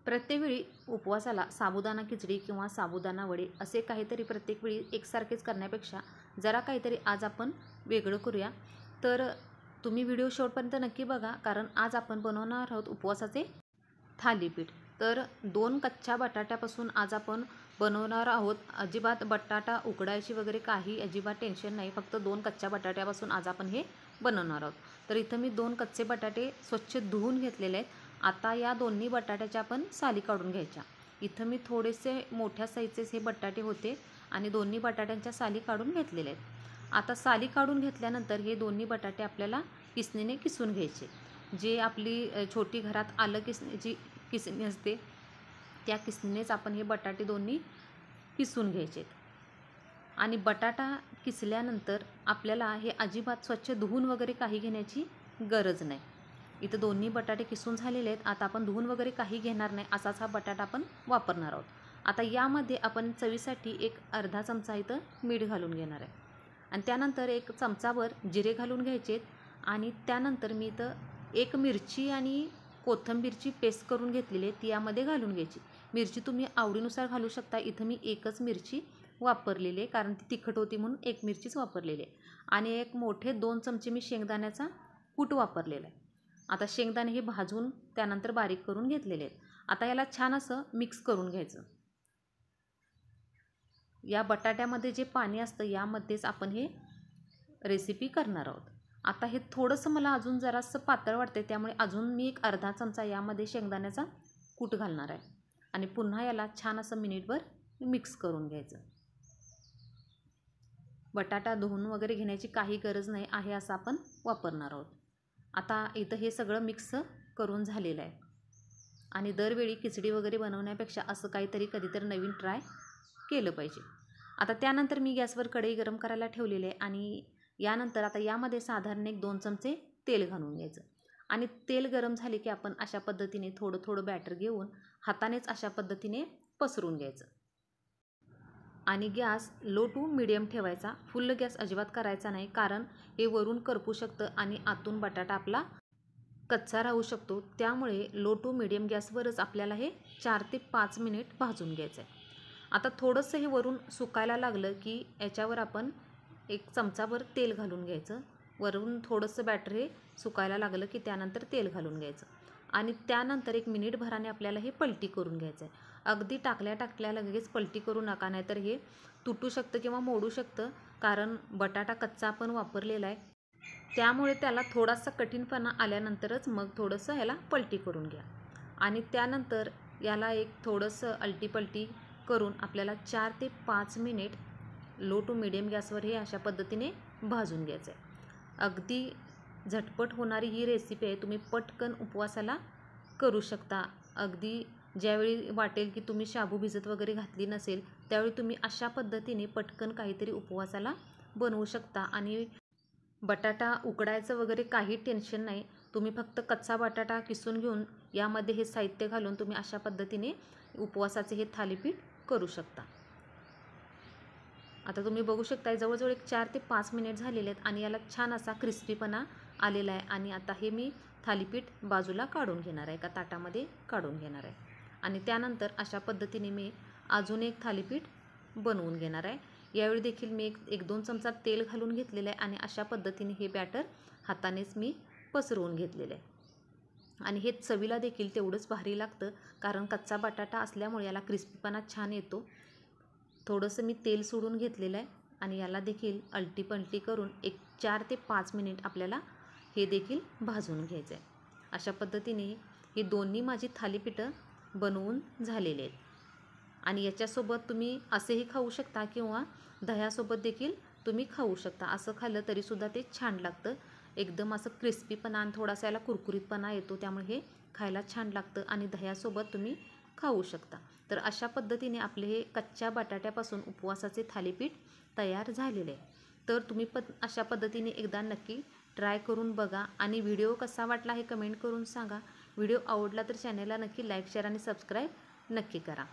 प्रत्येक वेळी उपवासाला साबुदाणा खिचडी किंवा साबुदाणा वडे असे काहीतरी प्रत्येक वेळी एकसारखेच करण्यापेक्षा जरा काहीतरी आज आपण वेगळं करूया। तर तुम्ही व्हिडिओ शेवटपर्यंत नक्की बघा, कारण आज आपण बनवणार आहोत उपवासाचे थालीपीठ। तर 2 कच्च्या बटाट्यापासून आज आपण बनवणार आहोत। अजिबात बटाटा उकडायची वगैरे काही अजिबात टेन्शन नाही, फक्त 2 कच्च्या बटाट्यापासून आज आपण हे बनवणार आहोत। तर इथं मी 2 कच्चे बटाटे स्वच्छ धुवून घेतलेले आहेत। आता या दोन्ही बटाट्याच्या आपण साली काढून घ्यायच्या। इथं मी थोडेसे मोठ्या साईजचे हे बटाटे होते आणि दोन्ही बटाट्यांच्या साली काढून घेतलेल्या आहेत। आता साली काढून घेतल्यानंतर हे दोन्ही बटाटे आपल्याला किसणीने किसून घ्यायचे। जे आपली छोटी घरात आलं किसण्याची किसणी असते त्या किसणीनेच आपण हे बटाटे दोन्ही किसून घ्यायचे। आणि बटाटा किसल्यानंतर आपल्याला हे अजिबात स्वच्छ धुवून वगैरे काही घेण्याची गरज नाही। इथं दोन्ही बटाटे किसून झालेले आहेत। आता आपण धुवून वगैरे काही घेणार नाही, असाच हा बटाटा आपण वापरणार आहोत। आता यामध्ये आपण चवीसाठी एक अर्धा चमचा इथं मीठ घालून घेणार आहे आणि त्यानंतर एक चमचाभर जिरे घालून घ्यायचे आणि त्यानंतर मी इथं एक मिरची आणि कोथिंबीरची पेस्ट करून घेतलेली आहे ती यामध्ये घालून घ्यायची। मिरची तुम्ही आवडीनुसार घालू शकता। इथं मी एकच मिरची वापरलेली आहे, कारण ती तिखट होती म्हणून एक मिरचीच वापरलेली आहे। आणि एक मोठे 2 चमचे मी शेंगदाण्याचा कूट वापरलेला आहे। आता शेंगदाणे हे भाजून त्यानंतर बारीक करून घेतलेले आहेत। आता याला छान असं मिक्स करून घ्यायचं। या बटाट्यामध्ये जे पाणी असतं यामध्येच आपण हे रेसिपी करणार आहोत। आता हे थोडंसं मला अजून जरासं पातळ वाटते, त्यामुळे अजून मी एक अर्धा चमचा यामध्ये शेंगदाण्याचा कूट घालणार आहे आणि पुन्हा याला छान असं मिनिटभर मिक्स करून घ्यायचं। बटाटा धुवून वगैरे घेण्याची काही गरज नाही आहे, असं आपण वापरणार आहोत। आता इथं हे सगळं मिक्स करून झालेलं आहे आणि दरवेळी खिचडी वगैरे बनवण्यापेक्षा असं काहीतरी कधीतरी नवीन ट्राय केलं पाहिजे। आता त्यानंतर मी गॅसवर कढई गरम करायला ठेवलेली आहे आणि यानंतर आता यामध्ये साधारण 1-2 चमचे तेल घालून घ्यायचं आणि तेल गरम झाले की आपण अशा पद्धतीने थोडं थोडं बॅटर घेऊन हातानेच अशा पद्धतीने पसरून घ्यायचं आणि गॅस लो टू मीडियम ठेवायचा। फुल गॅस अजिबात करायचा नाही, कारण हे वरून करपू शकतं आणि आतून बटाटा आपला कच्चा राहू शकतो। त्यामुळे लो टू मीडियम गॅसवरच आपल्याला हे 4 ते 5 मिनिट भाजून घ्यायचं आहे। आता थोडंसं हे वरून सुकायला लागलं की याच्यावर आपण एक चमचाभर तेल घालून घ्यायचं। वरून थोडंसं बॅटर हे सुकायला लागलं की त्यानंतर तेल घालून घ्यायचं आणि त्यानंतर 1 मिनिटभराने आपल्याला हे पलटी करून घ्यायचं आहे। अगदी टाकल्या लगेच पलटी करू नका, नाहीतर हे तुटू शकतं किंवा मोडू शकतं, कारण बटाटा कच्चा आपण वापरलेला आहे। त्यामुळे त्याला थोडासा कठीणपणा आल्यानंतरच मग थोडंसं याला पलटी करून घ्या आणि त्यानंतर याला एक थोडंसं अलटी-पलटी करून आपल्याला 4 ते 5 मिनिट लो टू मीडियम गॅसवर हे अशा पद्धतीने भाजून घ्यायचं आहे। अगदी झटपट होणारी ही रेसिपी आहे, तुम्ही पटकन उपवासाला करू शकता। अगदी ज्यावेळी वाटेल की तुम्ही शाबू भिजत वगैरे घातली नसेल त्यावेळी तुम्ही अशा पद्धतीने पटकन काहीतरी उपवासाला बनवू शकता आणि बटाटा उकडायचं वगैरे काही टेन्शन नाही। तुम्ही फक्त कच्चा बटाटा किसून घेऊन यामध्ये हे साहित्य घालून तुम्ही अशा पद्धतीने उपवासाचे हे थालीपीठ करू शकता। आता तुम्ही बघू शकता जवळजवळ एक 4 ते 5 मिनिट झालेले आहेत आणि याला छान असा क्रिस्पीपणा आलेला आहे आणि आता हे मी थालीपीठ बाजूला काढून घेणार आहे, एका ताटामध्ये काढून घेणार आहे आणि त्यानंतर अशा पद्धतीने मी अजून एक थालीपीठ बनवून घेणार आहे। यावेळी देखील मी 1-2 चमचा तेल घालून घेतलेलं आहे आणि अशा पद्धतीने हे बॅटर हातानेच मी पसरवून घेतलेलं आहे आणि हे चवीला देखील तेवढंच भारी लागतं, कारण कच्चा बटाटा असल्यामुळे याला क्रिस्पीपणा छान येतो। थोडंसं मी तेल सोडून घेतलेलं आहे आणि याला देखील अलटी-पलटी करून एक 4 ते 5 मिनिट आपल्याला हे देखील भाजून घ्यायचं आहे। अशा पद्धतीने ही दोन्ही माझी थालीपीठं बनवून झालेले आहेत आणि याच्यासोबत तुम्ही असेही खाऊ शकता किंवा दह्यासोबत देखील तुम्ही खाऊ शकता। असं खाल्लं तरीसुद्धा ते छान लागतं। एकदम असं क्रिस्पीपणा आणि थोडासा याला कुरकुरीतपणा येतो, त्यामुळे हे खायला छान लागतं आणि दह्यासोबत तुम्ही खाऊ शकता। तर अशा पद्धतीने आपले हे कच्च्या बटाट्यापासून उपवासाचे थालीपीठ तयार झालेले आहे। तर तुम्ही पण अशा पद्धतीने एकदा नक्की ट्राय करून बघा आणि व्हिडिओ कसा वाटला हे कमेंट करून सांगा। व्हिडिओ आवडला तर चॅनलला नक्की लाईक, शेअर आणि सबस्क्राईब नक्की करा।